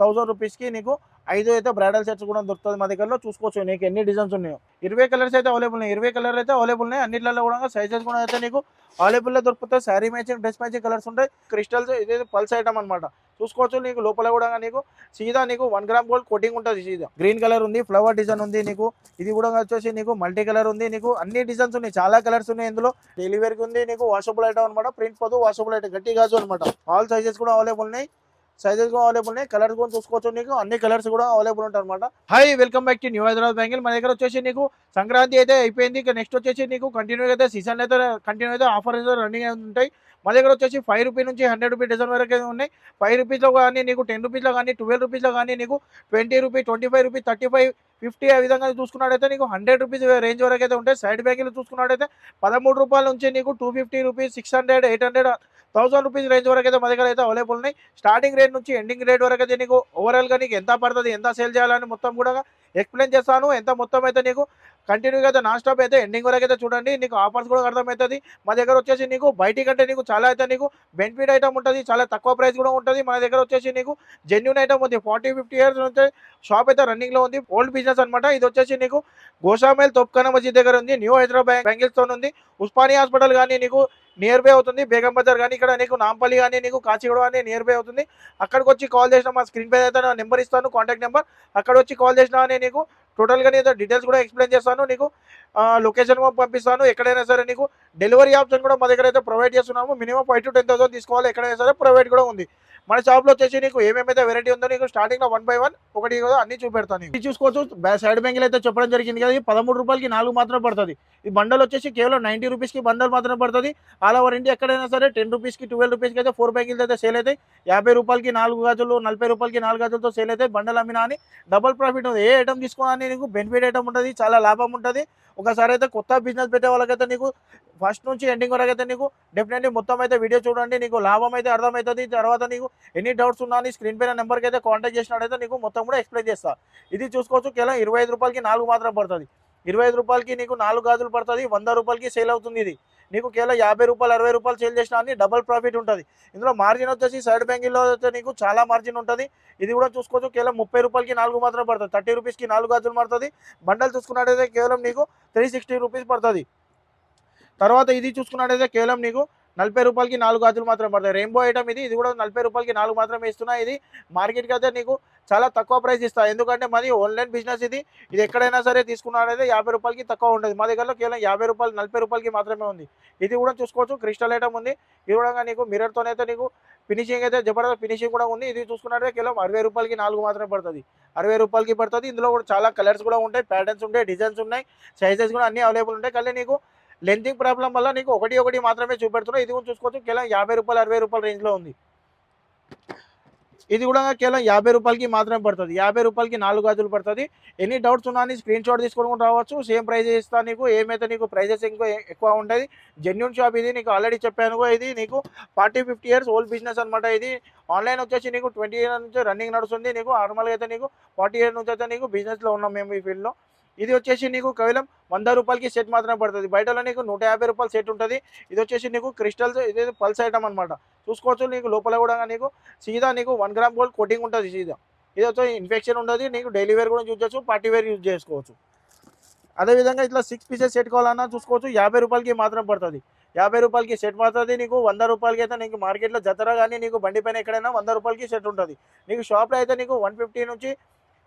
1000 రూపీస్కి నీకు 5 అయితే బ్రైడల్ సెట్స్ కూడా దొరుకుతుంది మా దగ్గరలో. చూసుకోవచ్చు నీకు ఎన్ని డిజైన్స్ ఉన్నాయో. 20 కలర్స్ అయితే అవైలబుల్ ఉన్నాయి. 20 కలర్ అయితే అవైలబుల్ ఉన్నాయి. అన్నిట్లలో కూడా సైజెస్ కూడా అయితే నీకు అవైలబుల్లో దొరుకుతాయి. Sari matching, dress matching colours ఉంటాయి. క్రిస్టల్స్ ఇది పల్స్ ఐటమ్ అనమాట. చూసుకోవచ్చు నీకు లోపల కూడా నీకు సీదా నీకు 1 గ్రామ్ గోల్డ్ కోటింగ్ ఉంటుంది. సీదా గ్రీన్ కలర్ ఉంది, ఫ్లవర్ డిజైన్ ఉంది నీకు. ఇది కూడా వచ్చేసి నీకు మల్టీ కలర్ ఉంది నీకు. అన్ని డిజైన్స్ ఉన్నాయి, చాలా కలర్స్ ఉన్నాయి ఇందులో. డైలీ వేర్కి ఉంది నీకు. వాషబుల్ ఐటమ్ అనమాట. ప్రింట్ పోదు, వాషబుల్ ఐటమ్, గట్టి గాజు అనమాట. ఆల్ సైజెస్ కూడా అవైలబుల్ ఉన్నాయి. సైజెస్ కూడా అవైలబుల్ ఉన్నాయి. కలర్స్ కూడా చూసుకోవచ్చు నీకు. అన్ని కలర్స్ కూడా అవైలబుల్ ఉంటాయి అనమాట. Hi, welcome back to new Hyderabad bangle. మన దగ్గర వచ్చేసి నీకు సంక్రాంతి అయితే అయిపోయింది. ఇక నెక్స్ట్ వచ్చేసి నీకు కంటిన్యూ అయితే సీజన్ అయితే కంటిన్యూ అయితే ఆఫర్ అయితే రన్నింగ్ ఉంటాయి. మన దగ్గర వచ్చేసి 5 రూపీ నుంచి 100 రూపీ డిజైన్ వరకు అయితే ఉన్నాయి. 5 రూపీస్లో కానీ నీకు 10 రూపీస్లో కానీ 12 రూపీస్లో కానీ నీకు 20 రూపీ, 25 రూపీ, 35, 50 ఆ విధంగా చూసుకున్నట్టయితే నీకు 100 రూపీస్ రేంజ్ వరకు అయితే ఉంటాయి. సైడ్ బ్యాంగిల్ చూసుకున్నట్టయితే 13 రూపాయల నుంచి నీకు 250 రూపీస్, 600, 800, 1000 రూపీస్ రేంజ్ వరకు అయితే మన దగ్గర అయితే అవైలబుల్ ఉన్నాయి. స్టార్టింగ్ రేట్ నుంచి ఎండింగ్ రేట్ వరకు అయితే నీకు ఓవరాల్గా నీకు ఎంత పడుతుంది, ఎంత సేల్ చేయాలని మొత్తం కూడా ఎక్స్ప్లెయిన్ చేస్తాను. ఎంత మొత్తం అయితే నీకు కంటిన్యూగా అయితే నాన్ స్టాప్ అయితే ఎండింగ్ వరకు అయితే చూడండి. నీకు ఆఫర్స్ కూడా అర్థమవుతుంది. మా దగ్గర వచ్చేసి నీకు బయటి కంటే నీకు చాలా అయితే నీకు బెనిఫిట్ ఐటమ్ ఉంటుంది. చాలా తక్కువ ప్రైస్ కూడా ఉంటుంది. మన దగ్గర వచ్చేసి నీకు జెన్యూన్ ఐటమ్ ఉంది. 40-50 ఇయర్స్ నుంచి షాప్ అయితే రన్నింగ్లో ఉంది. ఓల్డ్ బిజినెస్ అనమాట. ఇది వచ్చేసి నీకు గోషామేల్ తోప్ఖానా మసీద్ దగ్గర ఉంది. న్యూ హైదరాబాద్ బ్యాంగిల్స్తో ఉంది. ఉస్మానియా హాస్పిటల్ కానీ నీకు నియర్ బై అవుతుంది. బేగం బజార్ కానీ ఇక్కడ నీకు నాంపల్లి కానీ నీకు కాచిగూడ కానీ నియర్ బై అవుతుంది. అక్కడికి వచ్చి కాల్ చేసిన మా స్క్రీన్ పై అయితే నా నెంబర్ ఇస్తాను, కాంటాక్ట్ నెంబర్. అక్కడ వచ్చి కాల్ చేసినా అని నీకు టోటల్గా నేను డీటెయిల్స్ కూడా ఎక్స్ప్లెయిన్ చేస్తాను. నీకు లొకేషన్ పంపిస్తాను. ఎక్కడైనా సరే నీకు డెలివరీ ఆప్షన్ కూడా మా దగ్గర అయితే ప్రొవైడ్ చేస్తున్నాము. మినిమం 5 to 10,000 తీసుకోవాలి. ఎక్కడైనా సరే ప్రైవేట్ కూడా ఉంది. మన షాప్లో వచ్చేసి నీకు ఏమేమైతే వెరైటీ ఉందో నీకు స్టార్టింగ్లో 1 by 1 ఒకటి కదా అన్ని చూపెడతాను. ఇది చూసుకోవచ్చు. సైడ్ బ్యాంగిల్ అయితే చెప్పడం జరిగింది కదా. 13 రూపాయలకి 4 మాత్రమే పడుతుంది. ఈ బండల్ వచ్చేసి కేవలం 90 రూపీస్కి బండల్ మాత్రమే పడుతుంది. ఆల్ ఓవర్ ఇండియా ఎక్కడైనా సరే 10 రూపీస్కి, 12 రూపీస్కి అయితే 4 బ్యాంగిల్స్ అయితే సేల్ అవుతాయి. 50 రూపాయలకి 4 గాజులు, 40 రూపాయలకి 4 గాజులతో సేల్ అవుతాయి. బండల్ అమ్మినా అని డబల్ ప్రాఫిట్ ఉంది. ఏ ఐటమ్ తీసుకోవాలని నీకు బెనిఫిట్ ఐటమ్ ఉంటుంది, చాలా లాభం ఉంటుంది. ఒకసారి అయితే కొత్త బిజినెస్ పెట్టే వాళ్ళకైతే నీకు ఫస్ట్ నుంచి ఎండింగ్ వరకు అయితే నీకు డెఫినెట్లీ మొత్తం అయితే వీడియో చూడండి. నీకు లాభం అయితే అర్థమవుతుంది. తర్వాత నీకు ఎన్ని డౌట్స్ ఉన్నా అని స్క్రీన్ పైన నెంబర్కి అయితే కాంటాక్ట్ చేసినట్టయితే నీకు మొత్తం కూడా ఎక్స్ప్లెయిన్ చేస్తా. ఇది చూసుకోవచ్చు. కేవలం 25 రూపాయలకి 4 మాత్రం పడుతుంది. 25 రూపాయలకి నీకు 4 గాజులు పడుతుంది. 100 రూపాయలకి సేల్ అవుతుంది. ఇది నీకు కేవలం 50 రూపాయలు, 60 రూపాయలు సేల్ చేసినా అని డబల్ ప్రాఫిట్ ఉంటుంది. ఇందులో మార్జిన్ వచ్చేసి సైడ్ బ్యాంగిల్లో అయితే నీకు చాలా మార్జిన్ ఉంటుంది. ఇది కూడా చూసుకోవచ్చు. కేవలం 30 రూపాయలకి 4 మాత్రం పడుతుంది. 30 రూపీస్కి 4 గాజులు పడుతుంది. బండల్ చూసుకున్నట్టయితే కేవలం నీకు 360 రూపీస్ పడుతుంది. తర్వాత ఇది చూసుకున్నట్టయితే కేవలం నీకు 40 రూపాయలకి 4 గాజులు మాత్రం పడతాయి. రెయిన్బో ఐటమ్ ఇది. ఇది కూడా 40 రూపాయలకి 4 మాత్రమే ఇస్తున్నా. ఇది మార్కెట్కి అయితే నీకు చాలా తక్కువ ప్రైస్ ఇస్తా. ఎందుకంటే మాది ఆన్లైన్ బిజినెస్. ఇది ఎక్కడైనా సరే తీసుకున్నట్టయితే 50 రూపాయలకి తక్కువ ఉంటుంది. మా దగ్గరలో కేవలం 50 రూపాయలు, 40 రూపాయలకి మాత్రమే ఉంది. ఇది కూడా చూసుకోవచ్చు. క్రిస్టల్ ఐటమ్ ఉంది. ఇది కూడా నీకు మిర్రర్తోనైతే నీకు ఫినిషింగ్ అయితే జబర్దస్త్ ఫినిషింగ్ కూడా ఉంది. ఇది చూసుకున్నట్టయితే కేవలం 60 రూపాయలకి 4 మాత్రమే పడుతుంది. 60 రూపాయలకి పడుతుంది. ఇందులో కూడా చాలా కలర్స్ కూడా ఉంటాయి, ప్యాటర్న్స్ ఉంటాయి, డిజైన్స్ ఉన్నాయి, సైజెస్ కూడా అన్ని అవైలబుల్ ఉంటాయి. కానీ నీకు లెంతింగ్ ప్రాబ్లం వల్ల నీకు ఒకటి మాత్రమే చూపెడుతున్నాయి. ఇది కూడా చూసుకోవచ్చు. కేవలం 50 రూపాయలు, 60 రూపాయల రేంజ్లో ఉంది. ఇది కూడా కేవలం 50 రూపాయలకి మాత్రమే పడుతుంది. 50 రూపాయలకి 4 గాజులు పడుతుంది. ఎన్ని డౌట్స్ ఉన్నా అని స్క్రీన్ షాట్ తీసుకొని రావచ్చు. సేమ్ ప్రైజెస్ ఇస్తాను నీకు. ఏమైతే నీకు ప్రైజెస్ ఇంకా ఎక్కువ ఉంటుంది. జెన్యూన్ షాప్ ఇది. నీకు ఆల్రెడీ చెప్పాను. ఇది నీకు 40-50 ఇయర్స్ ఓల్డ్ బిజినెస్ అనమాట. ఇది ఆన్లైన్ వచ్చేసి నీకు 20 ఇయర్స్ నుంచి రన్నింగ్ నడుస్తుంది. నీకు నార్మల్గా అయితే నీకు 40 ఇయర్స్ నుంచి అయితే నీకు బిజినెస్లో ఉన్నాం మేము ఈ ఫీల్డ్లో. ఇది వచ్చేసి నీకు కేవలం 100 రూపాయలకి సెట్ మాత్రమే పడుతుంది. బయటలో నీకు 150 రూపాయలు సెట్ ఉంటుంది. ఇది వచ్చేసి నీకు క్రిస్టల్స్, ఇది పల్స్ ఐటమ్ అనమాట. చూసుకోవచ్చు. నీకు లోపల కూడా నీకు సీదా నీకు 1 గ్రామ్ గోల్డ్ కోటింగ్ ఉంటుంది. సీదా ఇది వచ్చి ఇన్ఫెక్షన్ ఉండదు. నీకు డైలీ వేర్ కూడా యూజ్ చేయొచ్చు, పార్టీ వేర్ యూజ్ చేసుకోవచ్చు. అదేవిధంగా ఇట్లా 6 పీసెస్ సెట్ కావాలన్నా చూసుకోవచ్చు. 50 రూపాయలకి మాత్రం పడుతుంది. 50 రూపాయలకి సెట్ పడుతుంది. నీకు 100 రూపాయలకి అయితే నీకు మార్కెట్లో జతరా కానీ నీకు బండి పైన ఎక్కడైనా 100 రూపాయలకి సెట్ ఉంటుంది. నీకు షాప్లో అయితే నీకు 150 నుంచి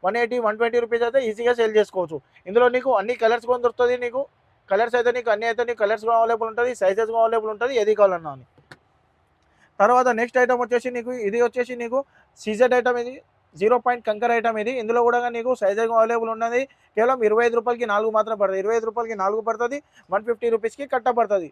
180, 120 రూపీస్ అయితే ఈజీగా సేల్ చేసుకోవచ్చు. ఇందులో నీకు అన్ని కలర్స్ కూడా దొరుకుతుంది. నీకు కలర్స్ అయితే నీకు అన్ని అయితే నీకు కలర్స్ కూడా అవైలబుల్ ఉంటుంది, సైజెస్ కూడా అవైలబుల్ ఉంటుంది, ఏది కావాలన్నా అని. తర్వాత నెక్స్ట్ ఐటమ్ వచ్చేసి నీకు ఇది వచ్చేసి నీకు సీజెడ్ ఐటమ్. ఇది 0 పాయింట్ కంకర్ ఐటమ్. ఇది ఇందులో కూడా నీకు సైజెస్ అవైలబుల్ ఉన్నది. కేవలం 25 రూపాయలకి 4 మాత్రం పడుతుంది. 25 రూపాయలకి 4 పడుతుంది. 150 రూపీస్కి కట్టబడుతుంది.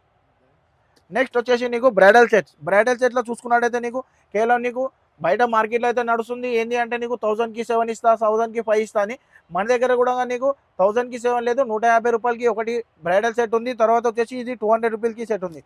నెక్స్ట్ వచ్చేసి నీకు బ్రైడల్ సెట్స్. బ్రైడల్ సెట్లో చూసుకున్నట్టయితే నీకు కేవలం నీకు బయట మార్కెట్లో అయితే నడుస్తుంది ఏంటి అంటే నీకు 1000కి 7 ఇస్తా, 1000కి 5 ఇస్తా అని. మన దగ్గర కూడా నీకు 1000కి 7 లేదు, 150 రూపాయలకి ఒకటి బ్రైడల్ సెట్ ఉంది. తర్వాత వచ్చేసి ఇది 200 రూపీలకి సెట్ ఉంది.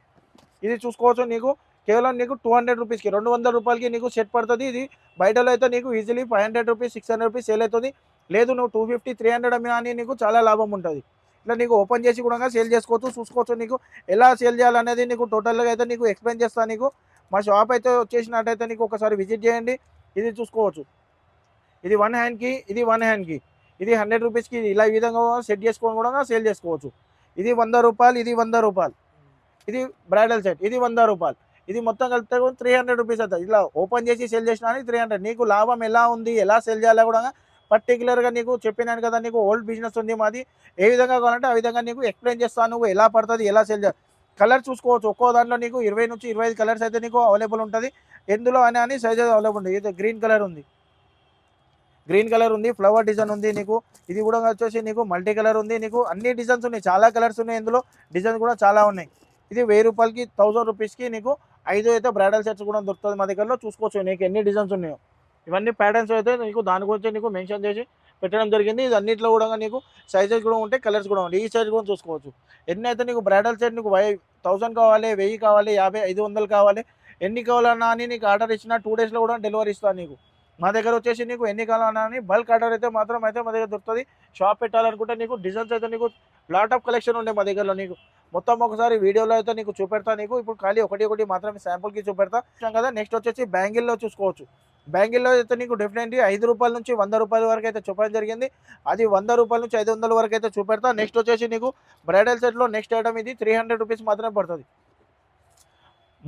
ఇది చూసుకోవచ్చు. నీకు కేవలం నీకు 200 రూపీస్కి 200 రూపాయలకి నీకు సెట్ పడుతుంది. ఇది బయటలో అయితే నీకు ఈజీలీ 500 రూపీస్, 600 రూపీస్ సేల్ అవుతుంది. లేదు నువ్వు 250, 300 అమ్మినా అని నీకు చాలా లాభం ఉంటుంది. ఇట్లా నీకు ఓపెన్ చేసి కూడా సేల్ చేసుకోవచ్చు. చూసుకోవచ్చు. నీకు ఎలా సేల్ చేయాలనేది నీకు టోటల్గా అయితే నీకు ఎక్స్ప్లెయిన్ చేస్తాను. నీకు మా షాప్ అయితే వచ్చేసినట్టయితే నీకు ఒకసారి విజిట్ చేయండి. ఇది చూసుకోవచ్చు. ఇది వన్ హ్యాండ్కి, ఇది వన్ హ్యాండ్కి. ఇది 100 రూపీస్కి ఇలా ఈ విధంగా సెట్ చేసుకొని కూడా సేల్ చేసుకోవచ్చు. ఇది 100 రూపాయలు, ఇది 100 రూపాయలు. ఇది బ్రైడల్ సెట్, ఇది 100 రూపాయలు. ఇది మొత్తం కలిపితే 300 రూపీస్ అవుతుంది. ఇలా ఓపెన్ చేసి సేల్ చేసినా 300. నీకు లాభం ఎలా ఉంది, ఎలా సేల్ చేయాలో కూడా పర్టికులర్గా నీకు చెప్పినాను కదా. నీకు ఓల్డ్ బిజినెస్ ఉంది మాది, ఏ విధంగా కావాలంటే ఆ విధంగా నీకు ఎక్స్ప్లెయిన్ చేస్తాను. నువ్వు ఎలా పడుతుంది, ఎలా సేల్ చేయాలి. కలర్ చూసుకోవచ్చు. ఒక్కో దాంట్లో నీకు 20 నుంచి 25 కలర్స్ అయితే నీకు అవైలబుల్ ఉంటుంది. ఎందులో అని సైజెస్ అవైలబుల్ ఉంది. ఇది గ్రీన్ కలర్ ఉంది, గ్రీన్ కలర్ ఉంది, ఫ్లవర్ డిజైన్ ఉంది నీకు. ఇది కూడా వచ్చేసి నీకు మల్టీ కలర్ ఉంది. నీకు అన్ని డిజైన్స్ ఉన్నాయి, చాలా కలర్స్ ఉన్నాయి. ఇందులో డిజైన్స్ కూడా చాలా ఉన్నాయి. ఇది 1000 రూపాయలకి, 1000 రూపీస్కి నీకు 5 అయితే బ్రైడల్ సెట్స్ కూడా దొరుకుతుంది మా దగ్గరలో. చూసుకోవచ్చు నీకు ఎన్ని డిజైన్స్ ఉన్నాయో. ఇవన్నీ ప్యాటర్న్స్ అయితే నీకు దాని గురించి నీకు మెన్షన్ చేసి పెట్టడం జరిగింది. ఇది అన్నింటిలో కూడా నీకు సైజెస్ కూడా ఉంటాయి, కలర్స్ కూడా ఉంటాయి. ఈ సైజ్ కూడా చూసుకోవచ్చు. ఎన్ని అయితే నీకు బ్రైడల్ సెట్ నీకు 1000 కావాలి, 1000 కావాలి, 50, 500 కావాలి, ఎన్ని కావాలన్నా అని నీకు ఆర్డర్ ఇచ్చిన 2 డేస్లో కూడా డెలివరీ ఇస్తాను నీకు. మా దగ్గర వచ్చేసి నీకు ఎన్ని కావాలన్నా అని బల్క్ ఆర్డర్ అయితే మాత్రం అయితే మా దగ్గర దొరుకుతుంది. షాప్ పెట్టాలనుకుంటే నీకు డిజైన్స్ అయితే నీకు లాట్ ఆఫ్ కలెక్షన్ ఉండే మా దగ్గరలో. నీకు మొత్తం ఒకసారి వీడియోలో అయితే నీకు చూపెడతా. నీకు ఇప్పుడు ఖాళీ ఒకటి మాత్రమే శాంపుల్కి చూపెడతా కదా. నెక్స్ట్ వచ్చేసి బ్యాంగిల్లో చూసుకోవచ్చు. బ్యాంగిల్లో అయితే నీకు డెఫినెట్లీ 5 రూపాయల నుంచి 100 రూపాయల వరకు అయితే చూపడం జరిగింది. అది 100 రూపాయల నుంచి 500 వరకు అయితే చూపెడతా. నెక్స్ట్ వచ్చేసి నీకు బ్రైడల్ సెట్లో నెక్స్ట్ ఐటమ్ ఇది 300 రూపీస్ మాత్రమే పడుతుంది.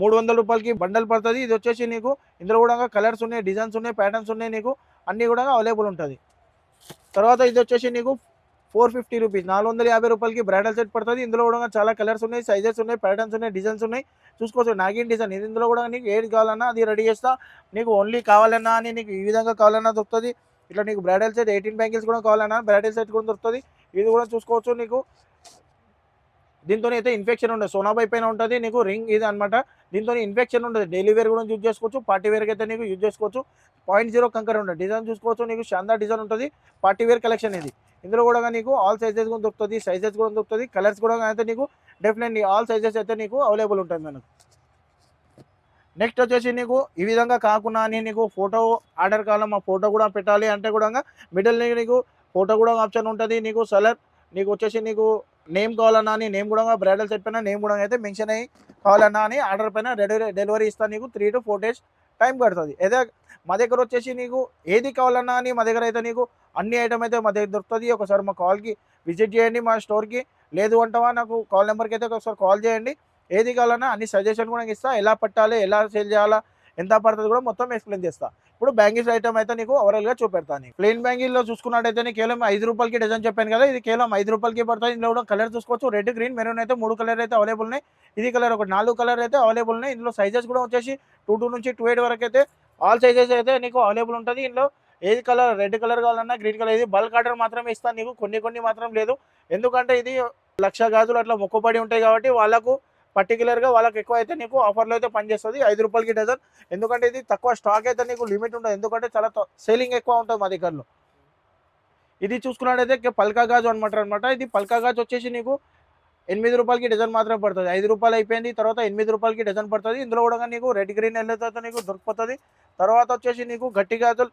300 రూపాయలకి బండల్ పడుతుంది. ఇది వచ్చేసి నీకు ఇందులో కూడా కలర్స్ ఉన్నాయి, డిజైన్స్ ఉన్నాయి, ప్యాటర్న్స్ ఉన్నాయి. నీకు అన్నీ కూడా అవైలబుల్ ఉంటుంది. తర్వాత ఇది వచ్చేసి నీకు 450 రూపీస్, 450 రూపాయలకి బ్రైడల్ సెట్ పడుతుంది. ఇందులో కూడా చాలా కలర్స్ ఉన్నాయి, సైజెస్ ఉన్నాయి, ప్యాటర్న్స్ ఉన్నాయి, డిజైన్స్ ఉన్నాయి. చూసుకోవచ్చు. నాగిన్ డిజైన్ ఇది. ఇందులో కూడా నీకు ఏది కావాలన్నా అది రెడీ చేస్తా. నీకు ఓన్లీ కావాలన్నా అని నీకు ఈ విధంగా కావాలన్నా దొరుకుతుంది. ఇట్లా నీకు బ్రైడల్ సెట్ 18 బ్యాంగిల్స్ కూడా కావాలన్నా బ్రైడల్ సెట్ కూడా దొరుకుతుంది. ఇది కూడా చూసుకోవచ్చు. నీకు దీంతో అయితే ఇన్ఫెక్షన్ ఉండదు, సోనాబాయి పైన ఉంటుంది. నీకు రింగ్ ఇది అనమాట. దీంతో ఇన్ఫెక్షన్ ఉండదు. డైలీ వేర్ కూడా యూజ్ చేసుకోవచ్చు, పార్టీ వేర్కి అయితే నీకు యూజ్ చేసుకోవచ్చు. 0.0 కంకర్ ఉంటుంది. డిజైన్ చూసుకోవచ్చు. నీకు శాందా డిజైన్ ఉంటుంది. పార్టీ వేర్ కలెక్షన్ ఇది. ఇందులో కూడా నీకు ఆల్ సైజెస్ కూడా దొరుకుతుంది, సైజెస్ కూడా దొరుకుతుంది, కలర్స్ కూడా అయితే నీకు డెఫినెట్లీ ఆల్ సైజెస్ అయితే నీకు అవైలబుల్ ఉంటుంది మనకు. నెక్స్ట్ వచ్చేసి నీకు ఈ విధంగా కాకుండా అని నీకు ఫోటో ఆర్డర్ కావాలి, మా ఫోటో కూడా పెట్టాలి అంటే కూడా మిడిల్ నీకు ఫోటో కూడా ఆప్షన్ ఉంటుంది. నీకు సెలర్ నీకు వచ్చేసి నీకు నేమ్ కావాలన్నా అని నేమ్ కూడా బ్రైడల్ సెట్ పైన నేమ్ కూడా అయితే మెన్షన్ అయ్యి కావాలన్నా అని ఆర్డర్ పైన డెలివరీ ఇస్తాను. నీకు 3 to 4 days టైం పడుతుంది. ఏదో మా దగ్గర వచ్చేసి నీకు ఏది కావాలన్నా అని మా దగ్గర అయితే నీకు అన్ని ఐటమ్ అయితే మా దగ్గర దొరుకుతుంది. ఒకసారి మా కాల్కి విజిట్ చేయండి, మా స్టోర్కి. లేదు అంటావా నాకు కాల్ నెంబర్కి అయితే ఒకసారి కాల్ చేయండి. ఏది కావాలన్నా అన్ని సజెషన్ కూడా ఇస్తా. ఎలా పట్టాలి, ఎలా సేల్ చేయాలా, ఎంత పడుతుంది కూడా మొత్తం ఎక్స్ప్లెయిన్ చేస్తా. ఇప్పుడు బ్యాంగిల్స్ ఐటమ్ అయితే నీకు ఓవరాల్గా చూపెడతాను. ప్లెయిన్ బ్యాంగిల్లో చూసుకున్నట్టయితే నీకు కేవలం 5 రూపాయలకి డజన్ చెప్పాను కదా. ఇది కేవలం 5 రూపాయలకి పడుతుంది. ఇందులో కూడా కలర్ చూసుకోవచ్చు. రెడ్, గ్రీన్, మెరూన్ అయితే 3 కలర్ అయితే అవైలబుల్ ఉన్నాయి. ఇది కలర్ ఒకటి 4 కలర్ అయితే అవైలబుల్ ఉన్నాయి. ఇందులో సైజెస్ కూడా వచ్చేసి 2 నుంచి 28 వరకు అయితే ఆల్ సైజెస్ అయితే నీకు అవైలబుల్ ఉంటుంది. ఇందులో ఏది కలర్, రెడ్ కలర్ కావాలన్నా, గ్రీన్ కలర్, ఇది బల్క్ ఆర్డర్ మాత్రమే ఇస్తాను నీకు. కొన్ని మాత్రం లేదు. ఎందుకంటే ఇది 1,00,000 గాజులు అట్లా మొక్కుబడి ఉంటాయి కాబట్టి వాళ్ళకు పర్టికులర్గా వాళ్ళకి ఎక్కువ అయితే నీకు ఆఫర్లో అయితే పనిచేస్తుంది. 5 రూపాయలకి డజన్. ఎందుకంటే ఇది తక్కువ స్టాక్ అయితే నీకు లిమిట్ ఉండదు. ఎందుకంటే చాలా సేలింగ్ ఎక్కువ ఉంటుంది మా దగ్గరలో. ఇది చూసుకున్నట్టయితే పల్కా గాజు అనమాట. ఇది పల్కా గాజు వచ్చేసి నీకు 8 రూపాయలకి డజన్ మాత్రం పడుతుంది. 5 రూపాయలు అయిపోయింది, తర్వాత 8 రూపాయలకి డజన్ పడుతుంది. ఇందులో కూడా నీకు రెడ్, గ్రీన్, ఎల్లో అయితే నీకు దొరికిపోతుంది. తర్వాత వచ్చేసి నీకు గట్టి గాజులు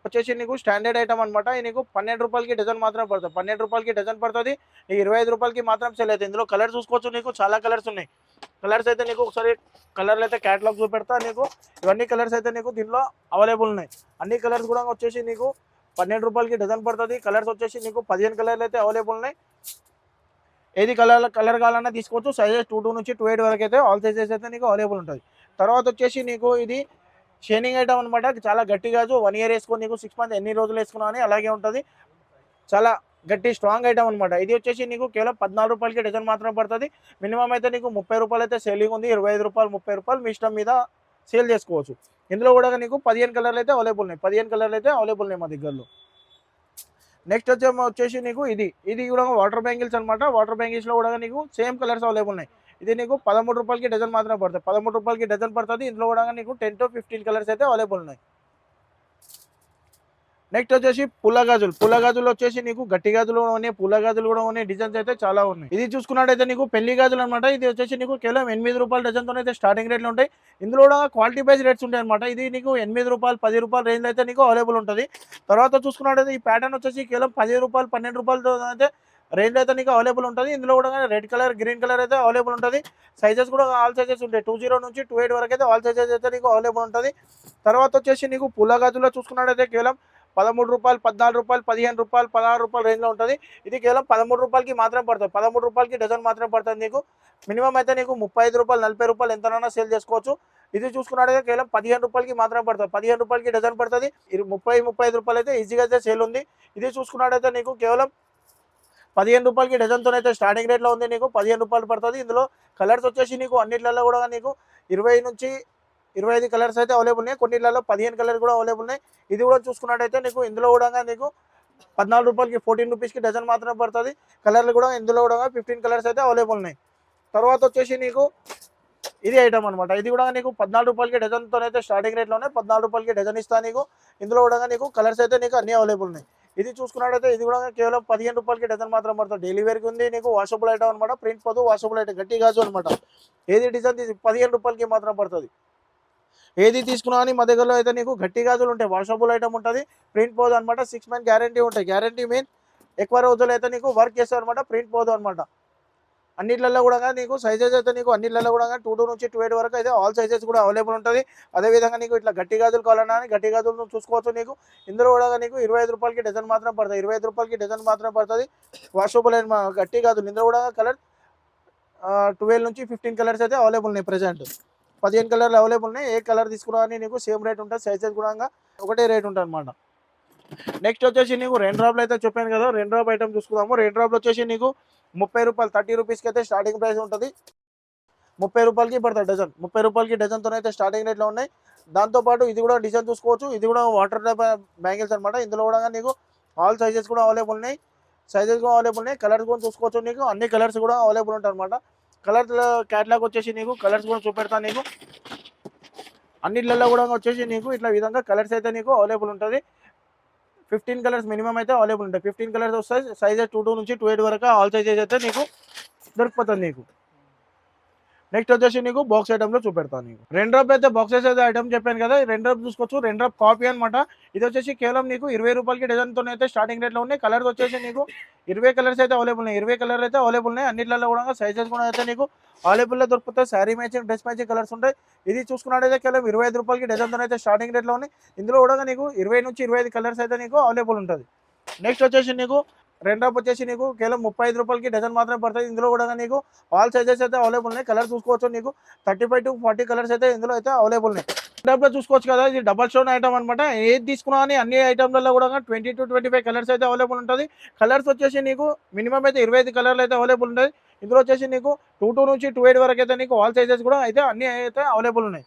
వచ్చేసి నీకు స్టాండర్డ్ ఐటమ్ అనమాట. ఇది నీకు 12 రూపాయలకి డజన్ మాత్రం పడుతుంది. 12 రూపాయలకి డజన్ పడుతుంది. నీకు 25 రూపాయలకి మాత్రం సేల్ అవుతుంది. ఇందులో కలర్ చూసుకోవచ్చు. నీకు చాలా కలర్స్ ఉన్నాయి. కలర్స్ అయితే నీకు ఒకసారి కలర్లు అయితే క్యాటలాగ్ చూపెడతా. నీకు ఇవన్నీ కలర్స్ అయితే నీకు దీనిలో అవైలబుల్ ఉన్నాయి. అన్ని కలర్స్ కూడా వచ్చేసి నీకు 12 రూపాయలకి డజన్ పడుతుంది. కలర్స్ వచ్చేసి నీకు 15 కలర్లు అయితే అవైలబుల్ ఉన్నాయి. ఏది కలర్ కావాలన్నా తీసుకోవచ్చు. సైజెస్ 2 నుంచి 28 వరకు అయితే ఆల్ సైజెస్ అయితే నీకు అవైలబుల్ ఉంటుంది. తర్వాత వచ్చేసి నీకు ఇది షైనింగ్ ఐటమ్ అనమాట. చాలా గట్టి గాజు. 1 year వేసుకొని నీకు 6 months ఎన్ని రోజులు వేసుకున్నా అని అలాగే ఉంటుంది. చాలా గట్టి స్ట్రాంగ్ ఐటమ్ అనమాట. ఇది వచ్చేసి నీకు కేవలం 14 రూపాయలకి డజన్ మాత్రం పడుతుంది. మినిమం అయితే నీకు 30 రూపాయలు అయితే సేలింగ్ ఉంది. 25 రూపాయలు, 30 రూపాయలు మీ ఇష్టం మీద సేల్ చేసుకోవచ్చు. ఇందులో కూడా నీకు 15 కలర్లు అయితే అవైలబుల్ ఉన్నాయి. 15 కలర్లు అయితే అవైలబుల్ ఉన్నాయి మా దగ్గరలో. నెక్స్ట్ వచ్చేసి నీకు ఇది కూడా వాటర్ బ్యాంగిల్స్ అనమాట. వాటర్ బ్యాంగిల్స్లో కూడా నీకు సేమ్ కలర్స్ అవైలబుల్ ఉన్నాయి. ఇది నీకు 13 రూపాయలకి డజన్ మాత్రం పడుతుంది. 13 రూపాయలకి డజన్ పడుతుంది. ఇందులో కూడా నీకు 10 to 15 కలర్స్ అయితే అవైలబుల్ ఉన్నాయి. నెక్స్ట్ వచ్చేసి పుల్ల గాజులు వచ్చేసి నీకు గట్టి గాజులు కూడా ఉన్నాయి, పుల్ల గాజులు కూడా ఉన్నాయి. డిజైన్స్ అయితే చాలా ఉన్నాయి. ఇది చూసుకున్నట్టయితే నీకు పెళ్లి గాజులు అనమాట. ఇది వచ్చేసి నీకు కేవలం 8 రూపాయల డజన్తో అయితే స్టార్టింగ్ రేట్లు ఉంటాయి. ఇందులో కూడా క్వాలిటీ బైజ్ రేట్స్ ఉంటాయి అనమాట. ఇది నీకు 8 రూపాయలు, 10 రూపాయల రేంజ్ అయితే నీకు అవైలబుల్ ఉంటుంది. తర్వాత చూసుకున్నట్టయితే ఈ ప్యాటర్న్ వచ్చేసి కేవలం 10 రూపాయలు, 12 రూపాయలతో అయితే రేంజ్ అయితే నీకు అవైలబుల్ ఉంటుంది. ఇందులో కూడా రెడ్ కలర్, గ్రీన్ కలర్ అయితే అవైలబుల్ ఉంటుంది. సైజెస్ కూడా ఆల్ సైజెస్ ఉంటాయి. 20 నుంచి 28 వరకు అయితే ఆల్ సైజెస్ అయితే నీకు అవైలబుల్ ఉంటుంది. తర్వాత వచ్చేసి నీకు పుల్ల గాజుల్లో చూసుకున్నట్టయితే కేవలం రూపాయలు, రూ. 14, రూ. 15, రూ. 16 రేంజ్లో ఉంటుంది. ఇది కేవలం రూ. 13కి మాత్రమే పడుతుంది. రూ. 13కి డజన్ మాత్రమే పడుతుంది నీకు. మినిమం అయితే నీకు రూ. 35, రూ. 40 ఎంతనైనా సేల్ చేసుకోవచ్చు. ఇది చూసుకున్నట్టయితే కేవలం రూ. 15కి మాత్రమే పడుతుంది. రూ. 15కి డజన్ పడుతుంది. ఇది రూ. 35 అయితే ఈజీగా అయితే సేల్ ఉంది. ఇది చూసుకున్నట్టయితే నీకు కేవలం రూ. 15కి డజన్తోనైతే స్టార్టింగ్ రేట్లో ఉంది. నీకు రూ. 15 పడుతుంది. ఇందులో కలర్స్ వచ్చేసి నీకు అన్నిట్లలో కూడా నీకు 20 నుంచి 25 కలర్స్ అయితే అవైలబుల్ ఉన్నాయి. కొన్నిట్లలో 15 కలర్స్ కూడా అవైలబుల్ ఉన్నాయి. ఇది కూడా చూసుకున్నట్టయితే నీకు ఇందులో కూడా నీకు రూ. 14కి డజన్ మాత్రమే పడుతుంది. కలర్లు కూడా ఇందులో కూడా 15 కలర్స్ అయితే అవైలబుల్ ఉన్నాయి. తర్వాత వచ్చేసి నీకు ఇది ఐటమ్ అనమాట. ఇది కూడా నీకు రూ. 14కి డజన్తో అయితే స్టార్టింగ్ రేట్లో ఉన్నాయి. రూ. 14కి డజన్ ఇస్తాను నీకు. ఇందులో కూడా నీకు కలర్స్ అయితే నీకు అన్నీ అవైలబుల్ ఉన్నాయి. ఇది చూసుకున్నట్టయితే ఇది కూడా కేవలం రూ. 15కి డజన్ మాత్రం పడుతుంది. డైలీ వేర్కి ఉంది నీకు. వాషబుల్ ఐటమ్ అనమాట. ప్రింట్ పోదు, వాషబుల్ ఐటమ్, గట్టి గాజు అనమాట. ఏది డిజైన్ రూ. 15కి మాత్రం పడుతుంది. ఏది తీసుకున్నా అని మా దగ్గరలో అయితే నీకు గట్టి గాజులు ఉంటాయి. వాషబుల్ ఐటమ్ ఉంటుంది. ప్రింట్ పోదు అనమాట. 6 మంత్ గ్యారంటీ ఉంటాయి. గ్యారంటీ మీన్ ఎక్కువ రోజులు అయితే నీకు వర్క్ చేస్తావు అనమాట. ప్రింట్ పోదు అనమాట. అన్నిట్లలో కూడా నీకు సైజెస్ అయితే నీకు అన్నిట్లలో కూడా 2 నుంచి 2 వరకు అయితే ఆల్ సైజెస్ కూడా అవైలబుల్ ఉంటుంది. అదేవిధంగా నీకు ఇట్లా గట్టి గాజులు కావాలన్నా గట్టి గాజులు చూసుకోవచ్చు. నీకు ఇందులో కూడా నీకు రూ. 25కి డజన్ మాత్రం పడుతుంది. రూ. 25కి డజన్ మాత్రం పడుతుంది. వాషబుల్ అయిన గట్టి గాజులు ఇందులో కూడా కలర్ 12 నుంచి 15 కలర్స్ అయితే అవైలబుల్ ఉన్నాయి. ప్రజెంట్ 15 కలర్లు అవైలబుల్ ఉన్నాయి. ఏ కలర్ తీసుకున్నా అని నీకు సేమ్ రేట్ ఉంటుంది. సైజెస్ కూడా ఒకటే రేట్ ఉంటుంది అనమాట. నెక్స్ట్ వచ్చేసి నీకు రెయిన్ డ్రాప్లు అయితే చెప్పాను కదా. రెయిన్ డ్రాప్ ఐటమ్ చూసుకుందాము. రెయిన్ డ్రాప్లు వచ్చేసి నీకు రూ. 30 అయితే స్టార్టింగ్ ప్రైస్ ఉంటుంది. రూపాయలకి పడుతుంది డజన్. రూపాయలకి డజన్తో అయితే స్టార్టింగ్ రేట్లో ఉన్నాయి. దాంతోపాటు ఇది కూడా డిజైన్ చూసుకోవచ్చు. ఇది కూడా వాటర్ టైప్ బ్యాంగిల్స్ అనమాట. ఇందులో కూడా నీకు ఆల్ సైజెస్ కూడా అవైలబుల్ ఉన్నాయి. సైజెస్ కూడా అవైలబుల్ ఉన్నాయి. కలర్స్ కూడా చూసుకోవచ్చు. నీకు అన్ని కలర్స్ కూడా అవైలబుల్ ఉంటాయి అనమాట. కలర్ క్యాటలాగ్ వచ్చేసి నీకు కలర్స్ కూడా చూపెడతాను నీకు. అన్నిట్లలో కూడా వచ్చేసి నీకు ఇట్లా విధంగా కలర్స్ అయితే నీకు అవైలబుల్ ఉంటుంది. 15 కలర్స్ మినిమం అయితే అవైలబుల్ ఉంటాయి. 15 కలర్స్ వస్తాయి. సైజెస్ 2 నుంచి 28 వరకు ఆల్ సైజెస్ అయితే నీకు దొరికిపోతుంది నీకు. నెక్స్ట్ వచ్చేసి నీకు బాక్స్ ఐటమ్లో చూపెడతాను నీకు. రెయిన్ డ్రాప్ అయితే బాక్సెస్ అయితే ఐటమ్ చెప్పాను కదా. రెయిన్ డ్రాప్ చూసుకోవచ్చు. రెయిన్ డ్రాప్ కాపీ అనమాట. ఇది వచ్చేసి కేవలం నీకు రూ. 20కి డజన్తో అయితే స్టార్టింగ్ రేట్లో ఉన్నాయి. కలర్స్ వచ్చేసి నీకు 20 కలర్స్ అయితే అవైలబుల్ ఉన్నాయి. 20 కలర్ అయితే అవైలబుల్ ఉన్నాయి. అన్నిట్లలో కూడా సైజెస్ కూడా అయితే నీకు అవైలబుల్లో దొరుకుతాయి. Sari matching, dress matching colours ఉంటాయి. ఇది చూసుకున్నట్టయితే కేవలం రూ. 25కి డజన్తో అయితే స్టార్టింగ్ రేట్లో ఉన్నాయి. ఇందులో కూడా నీకు 20 నుంచి 25 కలర్స్ అయితే నీకు అవైలబుల్ ఉంటుంది. నెక్స్ట్ వచ్చేసి నీకు రెయిన్ డ్రాప్ వచ్చేసి నీకు కేవలం రూ. 35కి డజన్ మాత్రమే పడుతుంది. ఇందులో కూడా నీకు ఆల్ సైజెస్ అయితే అవైలబుల్ ఉన్నాయి. కలర్ చూసుకోవచ్చు. నీకు 35 to 40 కలర్స్ అయితే ఇందులో అయితే అవైలబుల్ ఉన్నాయి. డ్రాప్లో చూసుకోవచ్చు కదా. ఇది డబల్ స్టోన్ ఐటమ్ అనమాట. ఏది తీసుకున్నా అని అన్ని ఐటమ్లలో కూడా 20 to 25 కలర్స్ అయితే అవైలబుల్ ఉంటుంది. కలర్స్ వచ్చేసి నీకు మినిమం అయితే 25 కలర్లు అయితే అవైలబుల్ ఉంటాయి. ఇందులో వచ్చేసి నీకు 2 నుంచి 28 వరకు అయితే నీకు ఆల్ సైజెస్ కూడా అయితే అన్ని అయితే అవైలబుల్ ఉన్నాయి.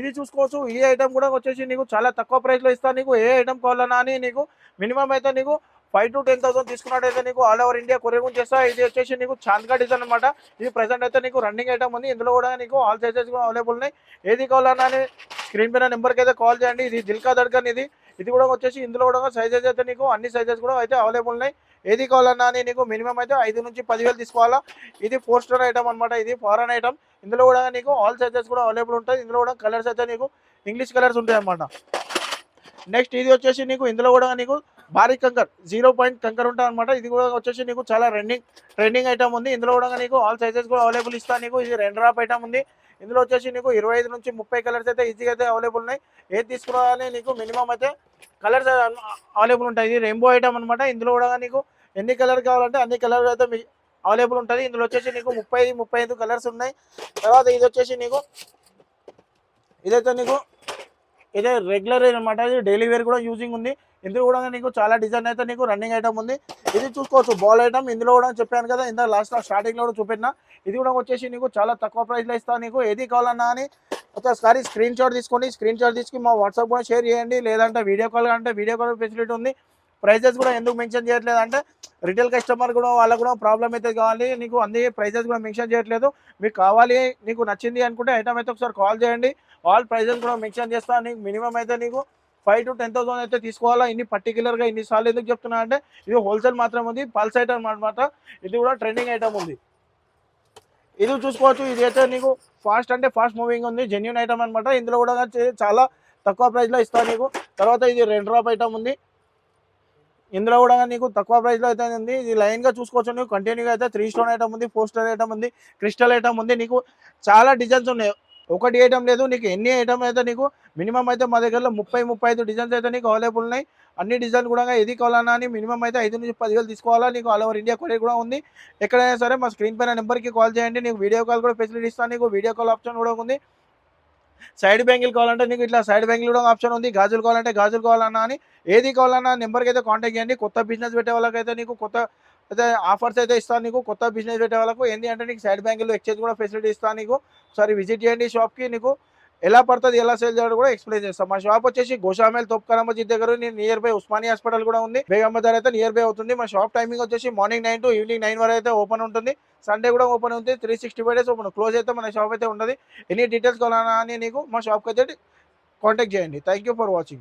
ఇది చూసుకోవచ్చు. ఈ ఐటమ్ కూడా వచ్చేసి నీకు చాలా తక్కువ ప్రైస్లో ఇస్తాను. నీకు ఏ ఐటమ్ కావాలన్నా అని నీకు మినిమం అయితే నీకు 5 to 10,000 తీసుకున్నట్టయితే నీకు ఆల్ ఓవర్ ఇండియా కొరియర్ చేస్తా. ఇది వచ్చేసి నీకు చాంద్గా డిజైన్ అనమాట. ఇది ప్రెసెంట్ అయితే నీకు రన్నింగ్ ఐటమ్ ఉంది. ఇందులో కూడా నీకు ఆల్ సైజెస్ కూడా అవైలబుల్ ఉన్నాయి. ఏది కావాలన్నా అని స్క్రీన్ పైన నెంబర్కి అయితే కాల్ చేయండి. ఇది దిల్కా దడ్కన్. ఇది కూడా వచ్చేసి ఇందులో కూడా సైజెస్ అయితే నీకు అన్ని సైజెస్ కూడా అయితే అవైలబుల్ ఉన్నాయి. ఏది కావాలన్నా అని నీకు మినిమం అయితే 5 నుంచి 10,000 తీసుకోవాలా. ఇది 4 స్టార్ ఐటమ్ అనమాట. ఇది ఫారెన్ ఐటమ్. ఇందులో కూడా నీకు ఆల్ సైజెస్ కూడా అవైలబుల్ ఉంటాయి. ఇందులో కూడా కలర్స్ అయితే నీకు ఇంగ్లీష్ కలర్స్ ఉంటాయి అనమాట. నెక్స్ట్ ఇది వచ్చేసి నీకు ఇందులో కూడా నీకు భారీ కంకర్ 0 పాయింట్ కంకర్ ఉంటుంది అనమాట. ఇది కూడా వచ్చేసి నీకు చాలా ట్రెండింగ్ ఐటమ్ ఉంది. ఇందులో కూడా నీకు ఆల్ సైజెస్ కూడా అవైలబుల్ ఇస్తాను నీకు. ఇది రెయిన్ డ్రాప్ ఐటమ్ ఉంది. ఇందులో వచ్చేసి నీకు 25 నుంచి 30 కలర్స్ అయితే ఈజీగా అయితే అవైలబుల్ ఉన్నాయి. ఏది తీసుకురావాలని నీకు మినిమం అయితే కలర్స్ అవైలబుల్ ఉంటాయి. ఇది రెయిన్బో ఐటమ్ అనమాట. ఇందులో కూడా నీకు ఎన్ని కలర్ కావాలంటే అన్ని కలర్ అయితే అవైలబుల్ ఉంటుంది. ఇందులో వచ్చేసి నీకు 30-35 కలర్స్ ఉన్నాయి. తర్వాత ఇది వచ్చేసి నీకు ఇదైతే నీకు ఇదే రెగ్యులర్ అనమాట. ఇది డైలీ వేర్ కూడా యూజింగ్ ఉంది. ఇందులో కూడా నీకు చాలా డిజైన్ అయితే నీకు రన్నింగ్ ఐటమ్ ఉంది. ఇది చూసుకోవచ్చు. Ball item. ఇందులో కూడా చెప్పాను కదా ఇందా లాస్ట్లో స్టార్టింగ్లో కూడా చూపెట్టినా. ఇది కూడా వచ్చేసి నీకు చాలా తక్కువ ప్రైస్లో ఇస్తాను నీకు. ఏది కావాలన్నా అని ఒకసారి స్క్రీన్ షాట్ తీసుకోండి. స్క్రీన్ షాట్ తీసుకుని మా వాట్సాప్ కూడా షేర్ చేయండి. లేదంటే వీడియో కాల్ అంటే వీడియో కాల్ ఫెసిలిటీ ఉంది. ప్రైజెస్ కూడా ఎందుకు మెన్షన్ చేయట్లేదు అంటే రిటైల్ కస్టమర్ కూడా వాళ్ళకు కూడా ప్రాబ్లం అయితే కావాలి. నీకు అన్ని ప్రైజెస్ కూడా మెన్షన్ చేయట్లేదు. మీకు కావాలి నీకు నచ్చింది అనుకుంటే ఐటమ్ అయితే ఒకసారి కాల్ చేయండి. ఆల్ ప్రైజెస్ కూడా మెన్షన్ చేస్తాను. నీకు మినిమం అయితే నీకు 5 to 10,000 అయితే తీసుకోవాలా. ఇన్ని పర్టికులర్గా ఇన్నిసార్లు ఎందుకు చెప్తున్నా అంటే ఇది హోల్సేల్ మాత్రం ఉంది. పల్స్ ఐటమ్ అనమాట. ఇది కూడా ట్రెండింగ్ ఐటమ్ ఉంది. ఇది చూసుకోవచ్చు. ఇది అయితే నీకు ఫాస్ట్ అంటే ఫాస్ట్ మూవింగ్ ఉంది. జెన్యూన్ ఐటమ్ అనమాట. ఇందులో కూడా చాలా తక్కువ ప్రైస్లో ఇస్తాను నీకు. తర్వాత ఇది రెయిన్ డ్రాప్ ఐటమ్ ఉంది. ఇందులో కూడా నీకు తక్కువ ప్రైస్లో అయితే ఉంది. ఇది లైన్గా చూసుకోవచ్చు. నీకు కంటిన్యూగా అయితే 3 స్టోన్ ఐటమ్ ఉంది, 4 స్టార్ ఐటమ్ ఉంది, క్రిస్టల్ ఐటమ్ ఉంది. నీకు చాలా డిజైన్స్ ఉన్నాయి. ఒకటి ఐటమ్ లేదు. నీకు ఎన్ని ఐటమ్ అయితే నీకు మినిమం అయితే మా దగ్గరలో 30-35 డిజైన్స్ అయితే నీకు అవైలబుల్ ఉన్నాయి. అన్ని డిజైన్ కూడా ఏది కావాలన్నా అని మినిమం అయితే 5 నుంచి 10 వేలు తీసుకోవాలా. నీకు ఆల్ ఓవర్ ఇండియా కొరియర్ కూడా ఉంది. ఎక్కడైనా సరే మా స్క్రీన్ పైన నెంబర్కి కాల్ చేయండి. నీకు వీడియో కాల్ కూడా ఫెసిలిటీ ఇస్తాను. నీకు వీడియో కాల్ ఆప్షన్ కూడా ఉంది. సైడ్ బ్యాంగిల్ కావాలంటే నీకు ఇట్లా సైడ్ బ్యాంగిల్ కూడా ఆప్షన్ ఉంది. గాజులు కావాలంటే గాజులు కావాలన్నా అని ఏది కావాలన్నా నెంబర్కి అయితే కాంటాక్ట్ చేయండి. కొత్త బిజినెస్ పెట్టే వాళ్ళకైతే నీకు కొత్త అయితే ఆఫర్స్ అయితే ఇస్తాను. నీకు కొత్త బిజినెస్ పెట్టే వాళ్ళకు ఏంటి అంటే నీకు సైడ్ బ్యాంగిల్లో ఎక్స్చేంజ్ కూడా ఫెసిలిటీ ఇస్తాను. నీకు ఒకసారి విజిట్ చేయండి షాప్కి. నీకు ఎలా పడుతుంది, ఎలా సేల్ చేయడం కూడా ఎక్స్ప్లెయిన్ చేస్తాం. మా షాప్ వచ్చేసి గోషామేల్ తోప్ఖానా మస్జిద్ దగ్గర నియర్ బై ఉస్మానియా హాస్పిటల్ కూడా ఉంది. బేగం బజార్ అయితే నియర్ బై అవుతుంది. మా షాప్ టైమింగ్ వచ్చేసి మార్నింగ్ 9 to ఈవినింగ్ 9 వరకు అయితే ఓపెన్ ఉంటుంది. సండే కూడా ఓపెన్ ఉంది. 365 days ఓపెన్. క్లోజ్ అయితే మన షాప్ అయితే ఉండదు. ఎనీ డీటెయిల్స్ కావాలన్నా అని నీకు మా షాప్కి అయితే కాంటాక్ట్ చేయండి. Thank you for watching.